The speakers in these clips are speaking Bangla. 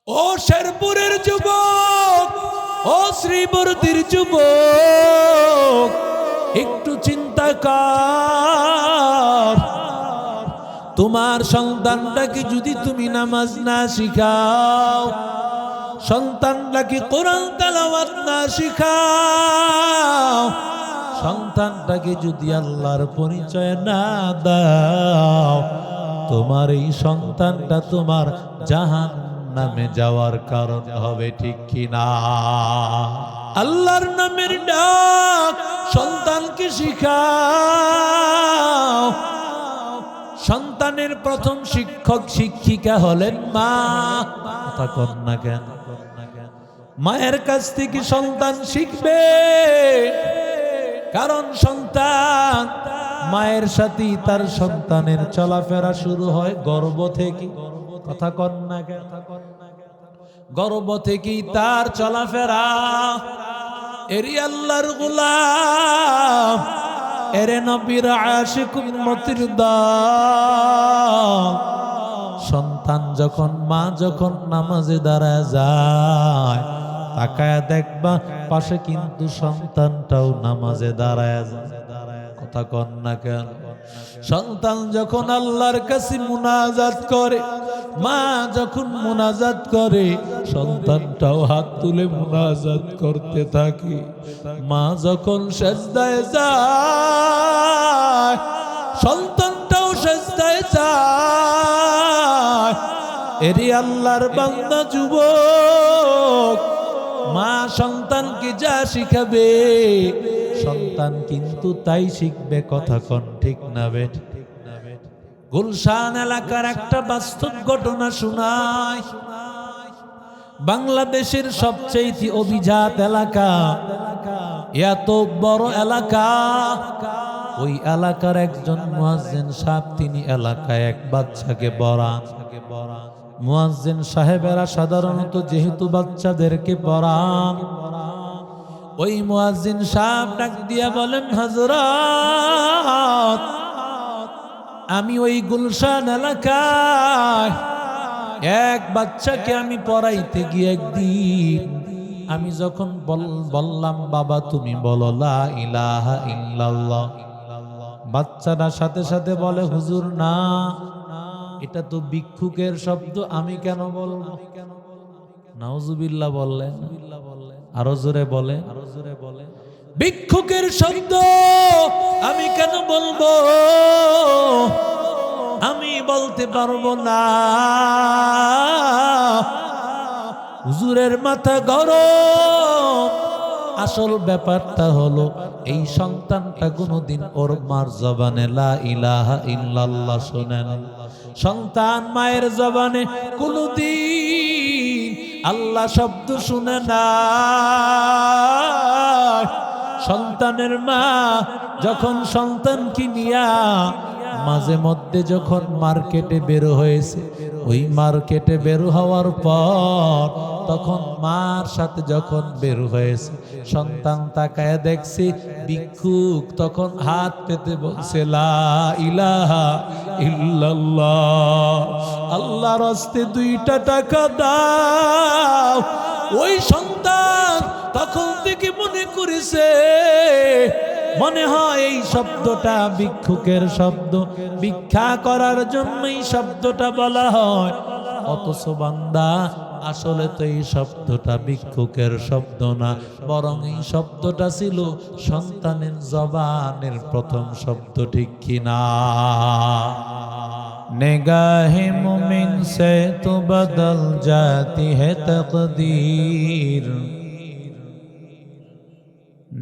ও শেরপুরের যুবক, ও শ্রীবর্তীর যুবক, একটু চিন্তা কর। তোমার সন্তানটাকে যদি তুমি নামাজ না শিখাও, সন্তানটাকে কোরআন তেলাওয়াত না শিখাও, সন্তানটাকে যদি আল্লাহর পরিচয় না দাও, তোমার এই সন্তানটা তোমার জাহান্নামে যাওয়ার কারণ হবে, ঠিক কিনা? আল্লাহর নামের ডাক সন্তানকে শিখাও। সন্তানের প্রথম শিক্ষক শিক্ষিকা হলেন মা। কথা কর না কেন? মায়ের কাছ থেকে সন্তান শিখবে, কারণ সন্তান মায়ের সাথে তার সন্তানের চলাফেরা শুরু হয় গর্ভ থেকে। কথা কর না কেন? গর্ভ থেকেই তার চলাফেরা। এরি আল্লাহর গোলাম, এরে নবীর আশিক উম্মতির দল। সন্তান যখন, মা যখন নামাজে দাঁড়ায় যায়, তাকায় দেখবা পাশে কিন্তু সন্তানটাও নামাজে দাঁড়ায় যায়। কথা কন না কেন? সন্তান যখন আল্লাহর কাছে মুনাজাত করে, মা যখন মুনাজাত করে, সন্তানটাও হাত তুলে মুনাজাত করতে থাকে। মা যখন সেজদায় যায়, সন্তানটাও সেজদায় যায়। এরি আল্লাহর বান্দা যুবক, মা সন্তানকে যা শিখাবে, সন্তান কিন্তু তাই শিখবে। কথা কন ঠিক না বেঠ? গুলশান এলাকার একটা বাস্তব ঘটনা শোনায়। বাংলাদেশের সবচেয়ে অভিজাত এলাকা, এত বড় এলাকা, ওই এলাকার একজন মুয়াজ্জিন সাহেব, তিনি এলাকায় এক বাচ্চাকে পড়ান। মুয়াজ্জিন সাহেবেরা সাধারণত যেহেতু বাচ্চাদেরকে পড়ান, ওই মুয়াজ্জিন সাহেব ডাক দিয়া বলেন, হযরত, আমি ওই গুলশান এলাকায় এক বাচ্চাকে আমি পড়াইতে গিয়ে একদিন আমি যখন বললাম, বাবা তুমি বলো লা ইলাহা ইল্লাল্লাহ, বাচ্চাটা সাথে সাথে বলে, হুজুর না, এটা তো ভিক্ষুকের শব্দ, আমি কেন বলবো? নাউজুবিল্লাহ বললেন। আরো জোরে বলে, আরো জোরে বলে, ভিক্ষুকের শব্দ আমি কেন বলবো? আমি বলতে পারবো না। হুজুরের মাথা গরম। আসল ব্যাপারটা হলো, এই সন্তানটা কোনোদিন ওর মার জবানে লা ইলাহা ইল্লাল্লাহ শোনে না। সন্তান মায়ের জবানে কোনোদিন আল্লাহ শব্দ শুনে না। সন্তানের মা যখন সন্তানকে নিয়া মাঝে মধ্যে যখন মার্কেটে বের হয়েছে, ওই মার্কেটে বের হওয়ার পর তখন মার সাথে যখন বের হয়েছে, সন্তান তাকায় দেখছে ভিক্ষুক তখন হাত পেতে বলছে লা ইলাহা ইল্লাল্লাহ, আল্লাহর হস্তে 2টা টাকা দাও। ওই সন্তান তখন থেকে মনে করেছে, মনে হয় এই শব্দটা ভিক্ষুকের শব্দ, ভিক্ষা করার জন্য এই শব্দটা বলা হয়। অথচ বান্দা, আসলে তো এই শব্দটা ভিক্ষুকের শব্দ না, বরং এই শব্দটা ছিল সন্তানের জবানের প্রথম শব্দ, ঠিক কিনা? নিগাহে মুমিন সে তো বদল জাতি হে তকদীর,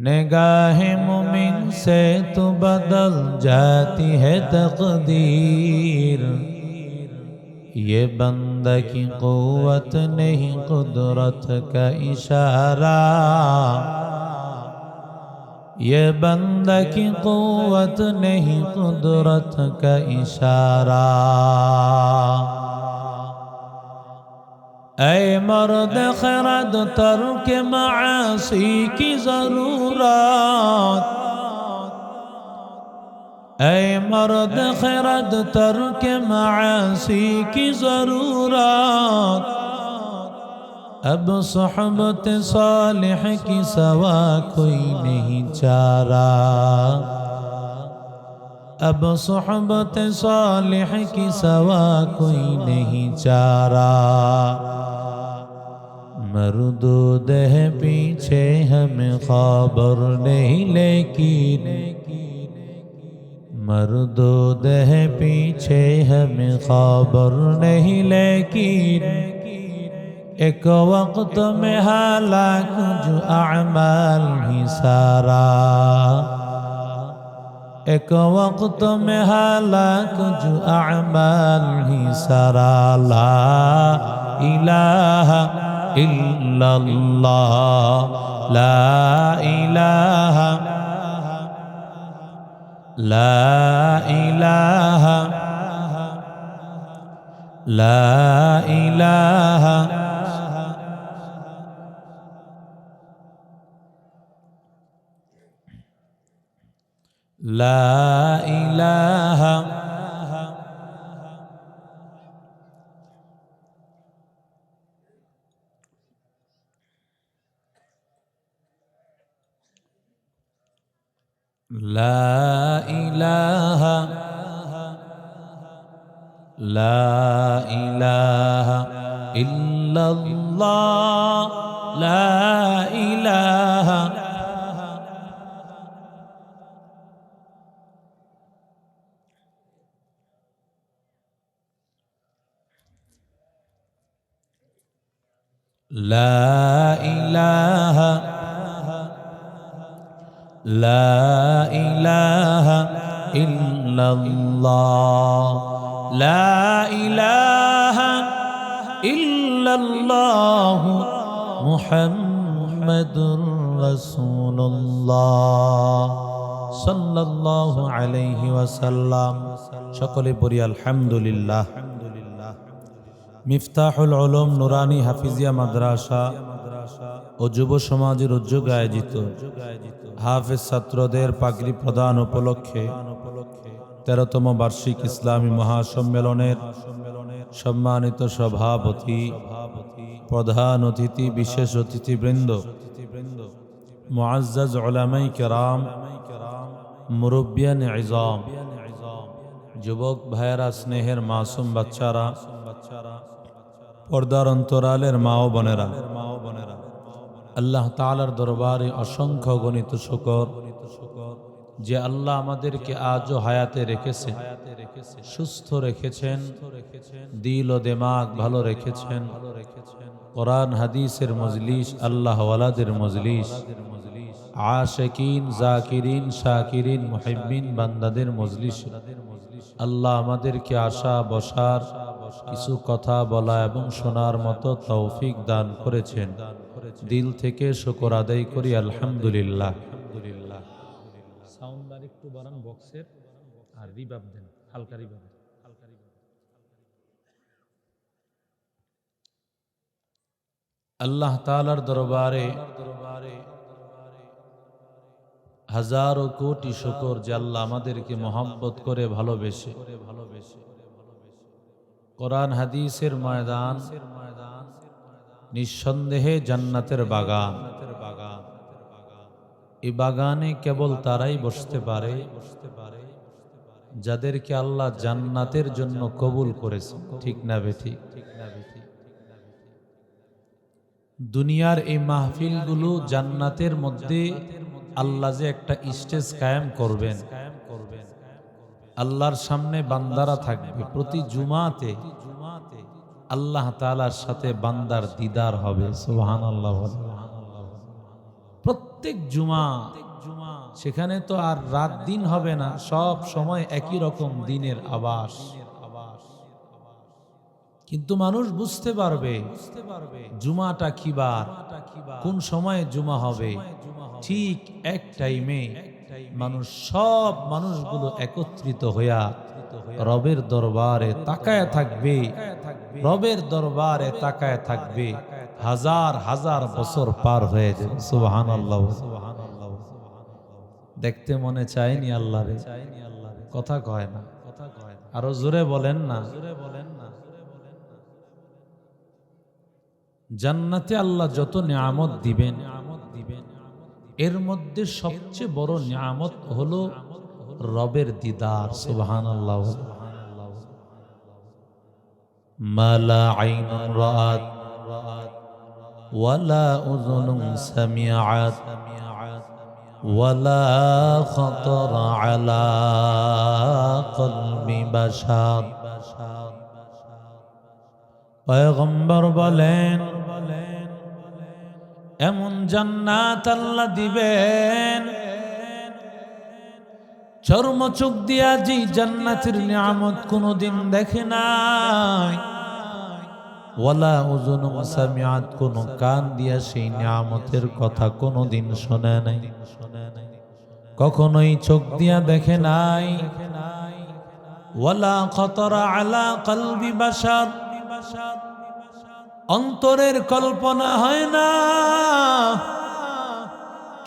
निगाहे मुमिन से तो बदल जाती है तकदीर, ये बंदा की क़ुव्वत नहीं कुदरत का इशारा, ये बंदा की क़ुव्वत नहीं कुदरत का इशारा। ऐ मर्द खरद तर्क मासी की जरूरत, ऐ मर्द खरद तर्क मासी की जरूरत, अब सोहबत सालिह की सवा कोई नहीं चारा, अब सोहबत सालिह की सवा कोई नहीं चारा। मरदूद है पीछे हमें खबर नहीं लेकिन, मरदूद है पीछे हमें खबर नहीं लेकिन, एक वक्त में हालाक जो अमाल ही सारा, एक वक्त में हालाक जो अमाल ही सारा। ला इलाहा इल्लल्लाह, ला इलाहा, ला इलाहा, ला इलाहा, ला इलाहा, ला इलाहा, ला इलाहा इल्लल्लाह, ला इलाहा, ला इलाहा, ला इलाहा इल्लल्लाह, ला इलाहा इल्लल्लाह मुहम्मदुर রাসূলুল্লাহ সাল্লাল্লাহু আলাইহি ওয়াসাল্লাম। সকলে পড়ি আলহামদুলিল্লাহ। মিফতাহুল উলুম নুরানি হাফিজিয়া মাদ্রাসা ও যুব সমাজের উদ্যোগে আয়োজিত হাফেজ ছাত্রদের পাগড়ি প্রদান উপলক্ষে 13তম বার্ষিক ইসলামী মহাসম্মেলনের সম্মানিত সভাপতি, প্রধান অতিথি, বিশেষ অতিথিবৃন্দ, মুআজ্জাজ উলামায়ে কেরাম, মুরব্বিয়ান ইজাম, যুবক ভাইয়েরা, স্নেহের মাসুম বাচ্চারা, পর্দার অন্তরালের মা ও বোনেরা, আল্লাহ তাআলার দরবারে অসংখ্য গণিত শুকর যে আল্লাহ আমাদেরকে আজও হায়াতে রেখেছেন, সুস্থ রেখেছেন, দিল ও দিমাগ ভালো রেখেছেন। কোরআন হাদিসের মজলিস, আল্লাহ ওয়ালাদের মজলিস, আশিকিন, জাকিরিন, শাকিরিন, মুহিব্বিন বান্দাদের মজলিস আল্লাহ আমাদেরকে আসা বসার, কিছু কথা বলা এবং শোনার মতো তৌফিক দান করেছেন। দিল থেকে শুকর আদায় করি আলহামদুলিল্লাহ। সাউন্ড একটু বাড়ান বক্সের, আর রিভার্ব দেন, হালকা রিভার্ব। আল্লাহ তাআলার দরবারে হাজারো কোটি শুকর যে আল্লাহ আমাদেরকে মহব্বত করে ভালোবেসে কোরআন হাদিসের ময়দান, নিঃসন্দেহে জান্নাতের বাগান। এই বাগানে কেবল তারাই বসতে পারে যাদেরকে আল্লাহ জান্নাতের জন্য কবুল করেছে। ঠিক না বেঠিক? দুনিয়ার এই মাহফিলগুলো জান্নাতের মধ্যে আল্লাহ যে একটা স্টেজ কায়েম করবেন, আল্লাহর সামনে বান্দারা থাকবে। প্রতি জুমাতে আল্লাহ তাআলার সাথে বান্দার দিদার হবে। সুবহানাল্লাহ। প্রত্যেক জুমা, সেখানে তো আর রাত দিন হবে না, সব সময় একই রকম দিনের আবাস। কিন্তু মানুষ বুঝতে পারবে জুমাটা কি বার, কোন সময়ে জুমা হবে। ঠিক এক টাইমে মানুষ, সব মানুষগুলো একত্রিত হইয়া রবের দরবারে তাকায় থাকবে, রবের দরবারে তাকায় থাকবে। হাজার হাজার বছর পার হয়ে যাবে। সুবহানাল্লাহ। দেখতে মনে চায়নি আল্লাহরে? কথা কয় না, আরো জোরে বলেন না। জান্নাতে আল্লাহ যত নিয়ামত দিবেন, এর মধ্যে সবচেয়ে বড় নিয়ামত হলো রবের দিদার। সুবহানাল্লাহ। মালা আইনুন রাআত ওয়ালা উযুনুন সামিআত ওয়ালা খাতারা আলা কলবি বাশার। পয়গম্বর বলেন, এমন জান্নাত আল্লাহ দিবেন, চর্মচোখ দিয়া যে জান্নাতের নিয়ামত কোনদিন দেখে নাই, ওয়ালা উযুনুন সামিআত, কোন কান দিয়া সেই নিয়ামতের কথা কোনদিন শোনে নাই, কখনোই চোখ দিয়া দেখে নাই। ওয়ালা খাতারা আলা কলবি বাশার, অন্তরের কল্পনা হয় না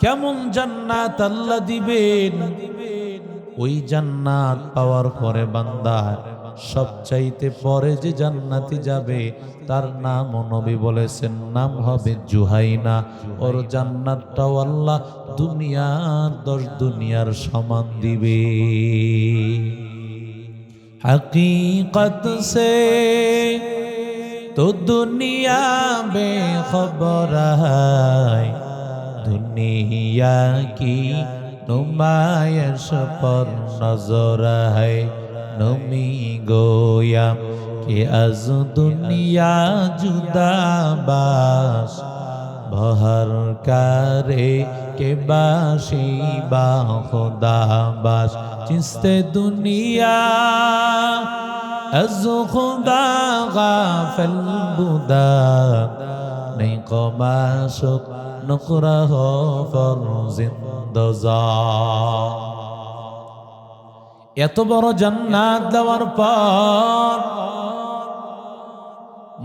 কেমন জান্নাত আল্লাহ দিবেন। ওই জান্নাত পাওয়ার পরে বান্দা সবচাইতে পরে যে জান্নাতি যাবে তার নাম নবী বলেছেন, নাম হবে জুহাইনা। ওর জান্নাতটাও আল্লাহ দুনিয়ার 10 দুনিয়ার সমান দিবে। हकीकत से तो दुनिया बेखबर है, दुनिया की नुमाइश पर नजर है। नमी गोया कि अज दुनिया जुदा बास, बहर करे के बाशी बा खुदा बास। चिस्ते दुनिया अज खुदा गाफिल बुदा, नहीं कमाशुक नुकरा हो फर जिंदजा। এত বড় জান্নাত দেওয়ার পর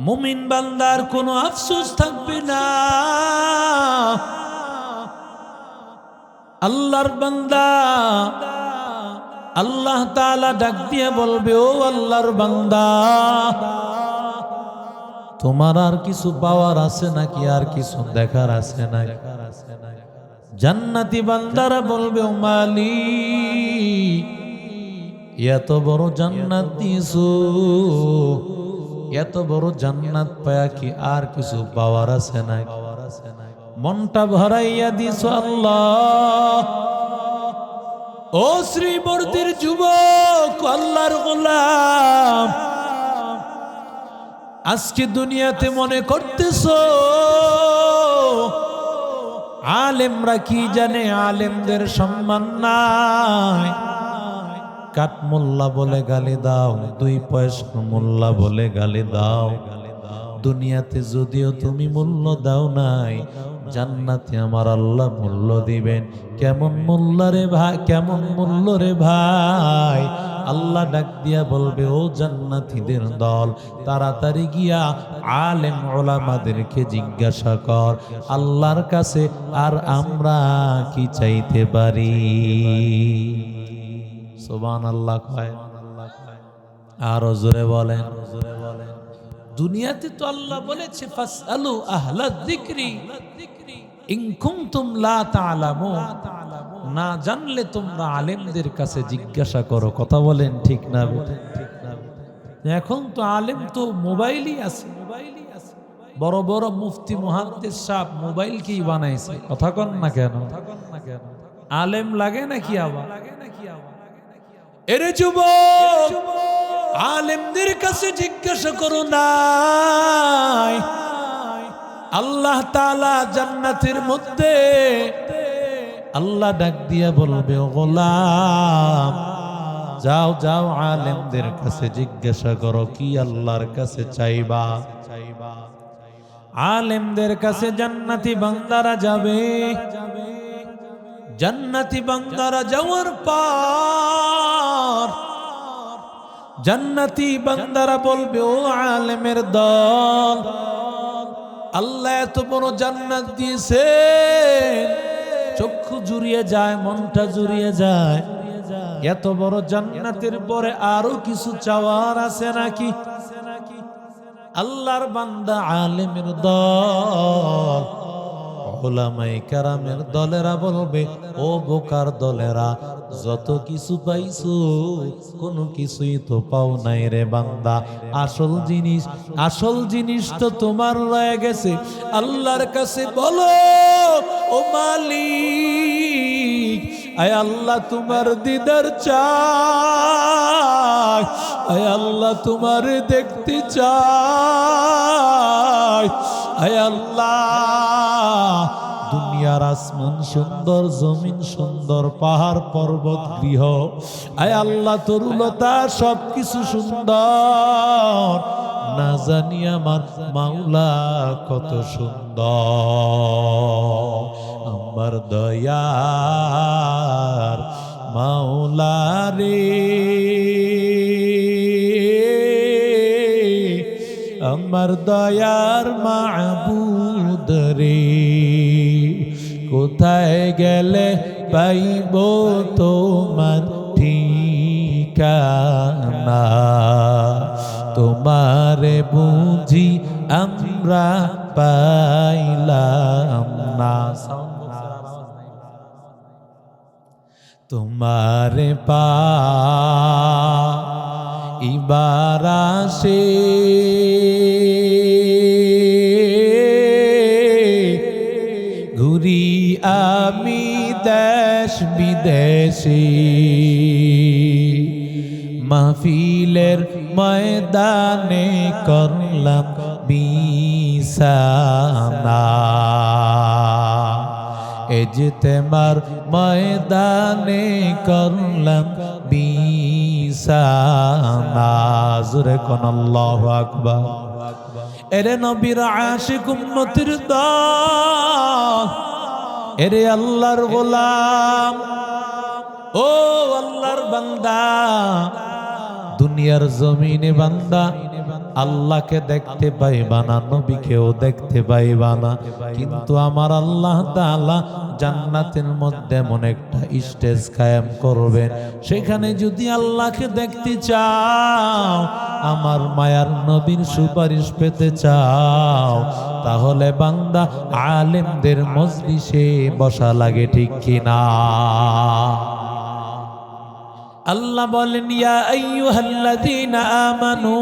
মুমিন বান্দার কোনো আফসোস থাকবে না। আল্লাহর বান্দা, আল্লাহ তাআলা ডাক দিয়ে বলবে, ও আল্লাহর বান্দা, তোমার আর কিছু পাওয়ার আছে নাকি, আর কিছু দেখার আছে নাকি? জান্নাতি বান্দারা বলবে, ও মালিক, এত বড় জান্নাত দিয়েছো, এত বড় জান্নাত পায়া কি আর কিছু পাওয়ার আছে নাকি? মনটা ভরাইয়া দিছো আল্লাহ। ও শ্রীবর্তীর যুবক, আল্লাহর গোলাম, আজকে দুনিয়াতে মনে করতেছো আলেমরা কি জানে, আলেমদের সম্মান নাই। কাঠ মোল্লা বলে গালি দাও, 2 পয়সা মোল্লা বলে গালি দাও। দুনিয়াতে যদিও তুমি মূল্য দাও নাই, জান্নাতে আমার আল্লাহ মূল্য দিবেন। কেমন মূল্য রে ভাই, কেমন মূল্য রে ভাই? আল্লাহ ডাক দিয়া বলবে, ও জান্নাতীদের দল, তাড়াতাড়ি গিয়া আলেম ওলামাদেরকে জিজ্ঞাসা কর আল্লাহর কাছে আর আমরা কি চাইতে পারি। সুবহানাল্লাহ কয়, আর জোরে বলেন। দুনিয়াতে তো আল্লাহ বলেছে, ফাসআলু আহলা যিকরি ইন কুনতুম লা তা'লামুন, না জানলে তোমরা আলেমদের কাছে জিজ্ঞাসা করো। কথা বলেন ঠিক না? এখন তো আলেম তো মোবাইলই আছে, বড় বড় মুফতি মুহাদ্দিস সাহেব মোবাইলকেই বানাইছে। কথা কন না কেন? আলেম লাগে নাকি আবার? এরে যুবক, আলেমদের কাছে জিজ্ঞাসা করো নাই। আল্লাহ তাআলা জান্নাতের মধ্যে আল্লাহ ডাক দিয়া বলবে, ও গোলাম, যাও যাও আলেমদের কাছে জিজ্ঞাসা করো কি আল্লাহর কাছে চাইবা। আলেমদের কাছে জান্নাতি বান্দারা যাবে। জান্নাতি বান্দারা যাওয়ার পর জান্নাতি বান্দারা বলবে, ও আলেমের দল, আল্লাহ এত বড় জান্নাত দিয়েছে, চক্ষু জুড়িয়ে যায়, মনটা জুড়িয়ে যায়। এত বড় জান্নাতের পরে আরো কিছু চাওয়ার আছে নাকি? আল্লাহর বান্দা আলেমের দল, উলামায়ে কেরামের দলেরা বলবে, ও বোকার দলেরা, যত কিছু পাইছো কোনো কিছুই তো পাও নাই রে বান্দা। আসল জিনিস তো তোমার রয়ে গেছে। আল্লাহর কাছে বলো, ও মালিক, আয় আল্লাহ তোমার দিদার চাই, আয় আল্লাহ তোমার দেখতে চাই, আয় আল্লাহ দুনিয়ার আসমান সুন্দর, জমিন সুন্দর, পাহাড় পর্বত গৃহ, আয় আল্লাহ তরুলতা সবকিছু সুন্দর, না জানি আমার মাওলা কত সুন্দর। আমার দয়ার মাওলা রে, আমার দয়ার মাবুদ রে, কোথায় গেলে পাইব তোমার ঠিকানা, তোমারে বুঝি আমরা পাইলাম না। তোমারে পাইবার আশে ঘুরি আমি দেশ বিদেশে, মাহফিলের ময়দানে করলাম বিছানা, ইজতেমার ময়দানে করলাম বিছানা। জোরে কোন আল্লাহু আকবার। এরে নবীর আশিক উম্মতের দল, এরে আল্লাহর গোলাম, ও আল্লাহর বান্দা, দুনিয়ার জমিনে বান্দা আল্লাহকে দেখতে পাইবা না, নবীকেও দেখতে পাইবা না, কিন্তু আমার আল্লাহ তাআলা জান্নাতের মধ্যে এমন একটা স্টেজ কায়েম করবেন, সেখানে যদি আল্লাহকে দেখতে চাও, আমার মায়ার নবীর সুপারিশ পেতে চাও, তাহলে বান্দা আলেমদের মজলিসে বসা লাগে, ঠিক কিনা? আল্লাহ বলেন, ইয়া আইয়ুহাল্লাযীনা আমানু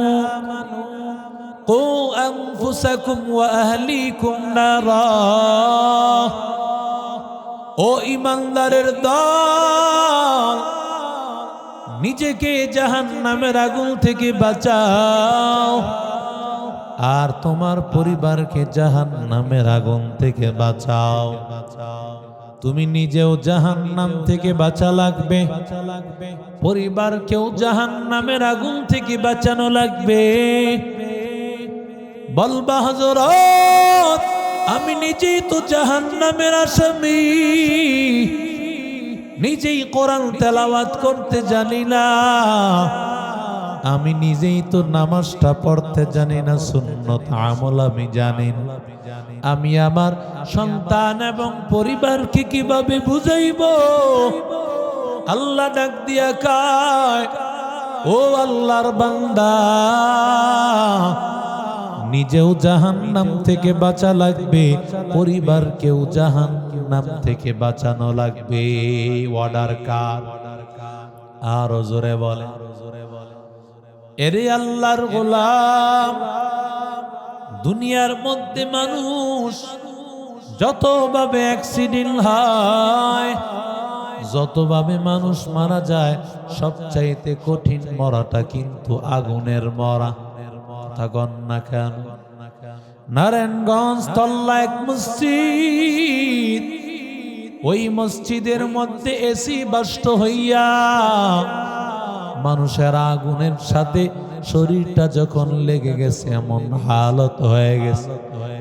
কু আনফুসাকুম ওয়া আহলিকুম নারা, ও ঈমানদারের দল, নিজেকে জাহান্নামের আগুন থেকে বাঁচাও আর তোমার পরিবারকে জাহান্নামের আগুন থেকে বাঁচাও। তুমি নিজেও জাহান্নাম থেকে বাঁচা লাগবে, পরিবারকেও জাহান্নামের আগুন থেকে বাঁচানো লাগবে। বলবা হযরত, আমি নিজেই তো জাহান্নামের আসামি, নিজেই কোরআন তেলাওয়াত করতে জানি না, আমি নিজেই তো নামাজটা পড়তে জানি না, সুন্নত আমল আমি জানি না, আমি আমার সন্তান এবং পরিবারকে কিভাবে বুঝাইব? আল্লাহ ডাক দিয়া কয়, ও আল্লাহর বান্দা, নিজেও জাহান্নাম থেকে বাঁচা লাগবে, পরিবারকেও জাহান্নাম থেকে বাঁচানো লাগবে। অর্ডার কার? আর জোরে বলে, এরে আল্লাহর গোলাম, দুনিয়ার মধ্যে মানুষ যতভাবে অ্যাক্সিডেন্ট হয়, যতভাবে মানুষ মারা যায়, সবচাইতে কঠিন মরাটা কিন্তু আগুনের মরা। থাকন না কেন? নারায়ণগঞ্জ তল্লা এক মসজিদ, ওই মসজিদের মধ্যে এসি বাষ্ট হইয়া মানুষের আগুনের সাথে শরীরটা যখন লেগে গেছে, এমন হালত হয়ে গেছে,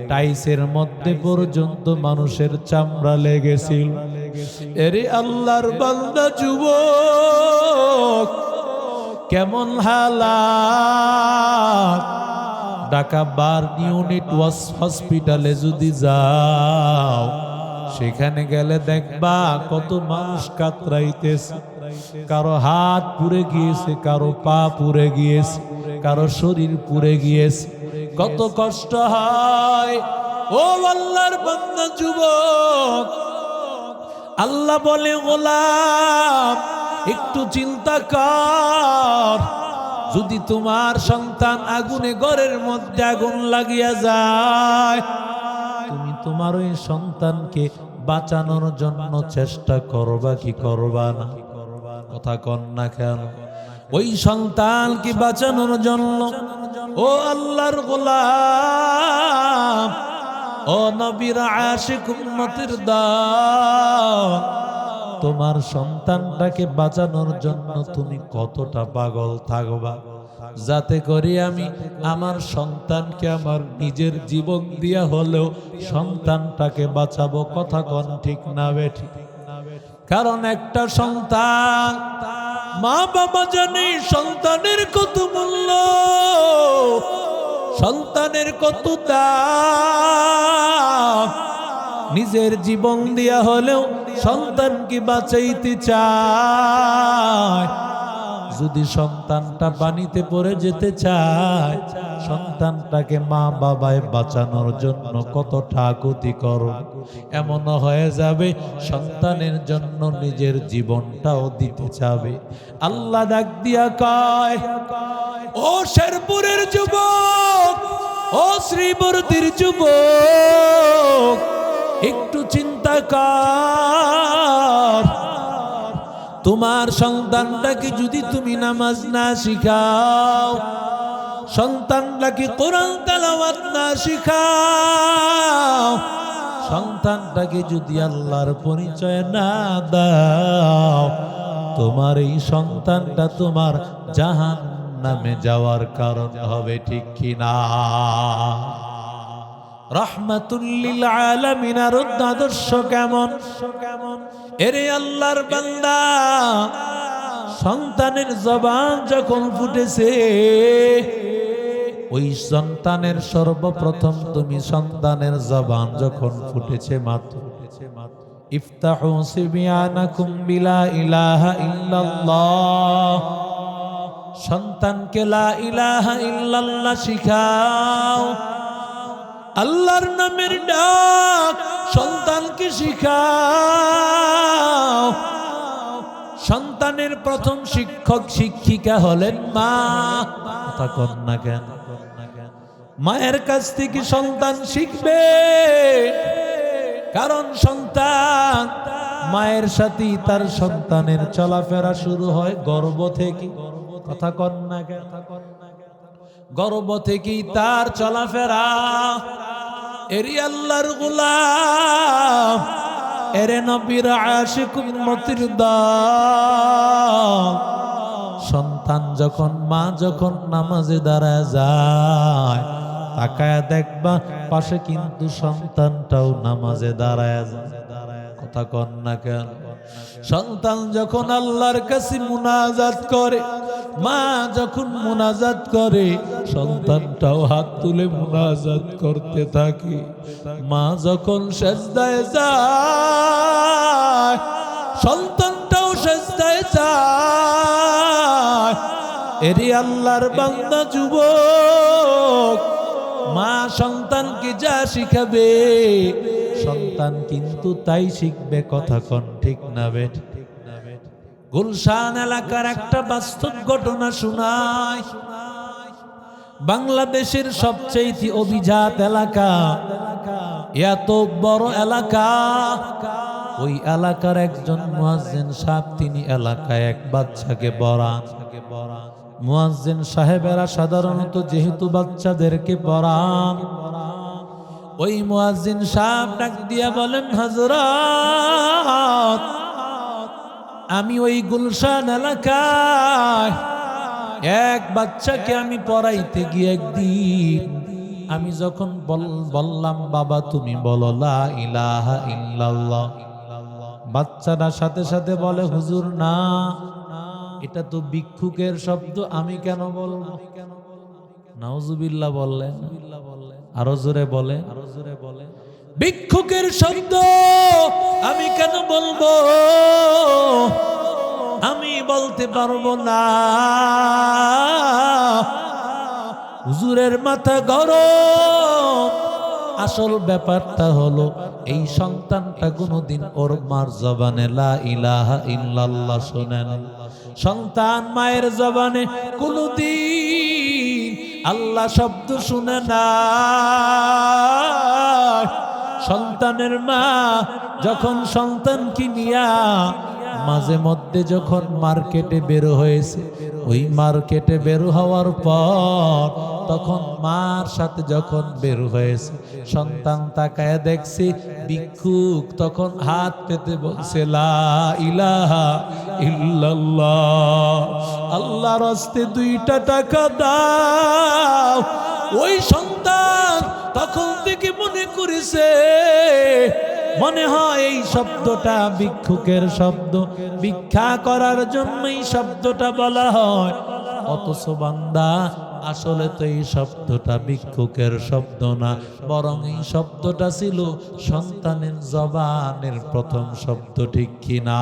টাইসের মধ্যে পর্যন্ত মানুষের চামড়া লেগেছিল। এরে আল্লাহর বান্দা যুবক, কেমন হালাত! ঢাকা বার্ন ইউনিট হসপিটালে যদি যাও, সেখানে গেলে দেখবা কত মানুষ কাতরাইতেছে, কারো হাত পুড়ে গিয়েছে, কারো পা পুড়ে গিয়েছে, কারো শরীর পুড়ে গিয়েছে, কত কষ্ট হয়। ও আল্লাহর বান্দা যুবক, আল্লাহ বলে গোলাম একটু চিন্তা কর, যদি তোমার সন্তান আগুনে ঘরের মধ্যে আগুন লাগিয়া যায়, তুমি তোমার ওই সন্তানকে বাঁচানোর জন্য চেষ্টা করবা কি করবা না? কথা কন না কেন? ওই সন্তানকে বাঁচানোর জন্য ও আল্লাহর গোলাম, ও নবীর আশিক উম্মতের দল, তোমার সন্তানটাকে বাঁচানোর জন্য তুমি কতটা পাগল থাকবা, যাতে করে আমি আমার সন্তানকে আমার নিজের জীবন দিয়া হলেও সন্তানটাকে বাঁচাবো। কথা কন ঠিক না বেঠি? কারণ একটা সন্তান, মা বাবা জানে সন্তানের কত মূল্য, সন্তানের কত দাম, নিজের জীবন দিয়া হলেও সন্তানকে বাঁচাইতে চায়। যদি সন্তানটা পানিতে পড়ে যেতে চায়, সন্তানটাকে মা বাবায় বাঁচানোর জন্য কতটা আকুতি করো, এমন হয়ে যাবে সন্তানের জন্য নিজের জীবনটাও দিতে চাবে। আল্লাহ ডাক দিয়া কয়, ও শেরপুরের যুবক, ও শ্রীবর্তীর যুবক, একটু চিন্তা কর, তোমার সন্তানটাকে যদি তুমি নামাজ না শিখাও, সন্তানটাকে কোরআন তেলাওয়াত না শিখাও, সন্তানটাকে যদি আল্লাহর পরিচয় না দাও, তোমার এই সন্তানটা তোমার জাহান্নামে যাওয়ার কারণ হবে। ঠিক কিনা? রাহমাতুল লিল আলামিন আর আদর্শ কেমন? এরে আল্লাহর বান্দা, সন্তানের জবান যখন ফুটেছে, ওই সন্তানের সর্বপ্রথম তুমি সন্তানের জবান যখন ফুটেছে মাত্র, ইফতাহু সিবিয়ানাকুম বিলা ইলাহা ইল্লাল্লাহ, সন্তানকে লা ইলাহা ইল্লাল্লাহ শিখাও। আল্লাহর নামের ডাক সন্তানকে শিখাও। সন্তানের প্রথম শিক্ষক শিক্ষিকা হলেন মা। কথা কন না কেন? মায়ের কাছ থেকে সন্তান শিখবে, কারণ সন্তান মায়ের সাথে তার সন্তানের চলাফেরা শুরু হয় গর্ভ থেকে। কথা কন না কেন? গর্ভ থেকেই তার চলাফেরা। এরি আল্লাহর গোলাম, এরে নবীর আশিক উম্মতের দল, সন্তান যখন, মা যখন নামাজে দাঁড়ায় যায়, তাকায় দেখবা পাশে কিন্তু সন্তানটাও নামাজে দাঁড়ায় যায়। কথা কন না কেন? সন্তান যখন আল্লাহর কাছে মুনাজাত করে, মা যখন মুনাজাত করে, সন্তানটাও হাত তুলে মুনাজাত করতে থাকে। মা যখন সেজদায় যায়, সন্তানটাও সেজদায় যায়। এরি আল্লাহর বান্দা যুবক, মা সন্তানকে যা শিখাবে, সন্তান কিন্তু তাই শিখবে। কথা কন ঠিক না বেঠ? গুলশান এলাকার একটা বাস্তব ঘটনা শোনায়। বাংলাদেশের সবচেয়ে অভিজাত এলাকা, এত বড় এলাকা, ওই এলাকার একজন মুয়াজ্জিন সাহেব, তিনি এলাকায় এক বাচ্চাকে পড়ান। মুয়াজ্জিন সাহেবেরা সাধারণত যেহেতু বাচ্চাদেরকে পড়ান, ওই মুয়াজ্জিন সাহেব ডাক দিয়া বলেন, হযরত, আমি ওই গুলশান এলাকায় এক বাচ্চাকে আমি পড়াইতে গিয়ে একদিন আমি যখন বললাম, বাবা তুমি বলো লা ইলাহা ইল্লাল্লাহ, বাচ্চাটা সাথে সাথে বলে, হুজুর না, এটা তো ভিক্ষুকের শব্দ, আমি কেন বলবো? নাউজুবিল্লাহ বললেন। আরো জোরে বলে, আরো জোরে বলে, ভিক্ষুকের শব্দ আমি কেন বলবো? আমি বলতে পারবো না। হুজুরের মাথা গরম। আসল ব্যাপারটা হলো এই সন্তানটা কোনোদিন ওর মার জবানে লা ইলাহা ইল্লাল্লাহ শোনে না। সন্তান মায়ের জবানে কোনোদিন আল্লাহ শব্দ শুনে না। সন্তানের মা যখন সন্তানকে নিয়া মাঝে মধ্যে যখন মার্কেটে বের হয়েছে, ওই মার্কেটে বের হওয়ার পর তখন মার সাথে যখন বের হয়েছে, সন্তান তাকায় দেখছে ভিক্ষুক তখন হাত পেতে বলছে লা ইলাহা ইল্লাল্লাহ, আল্লাহর হস্তে 2টা টাকা দাও। ওই সন্তান তখন থেকে মনে করেছে, মনে হয় এই শব্দটা ভিক্ষুকের শব্দ, ভিক্ষা করার জন্য এই শব্দটা বলা হয়। অথচ বান্দা আসলে তো এই শব্দটা ভিক্ষুকের শব্দ না, বরং এই শব্দটা ছিল সন্তানের জবানের প্রথম শব্দ, ঠিক কিনা?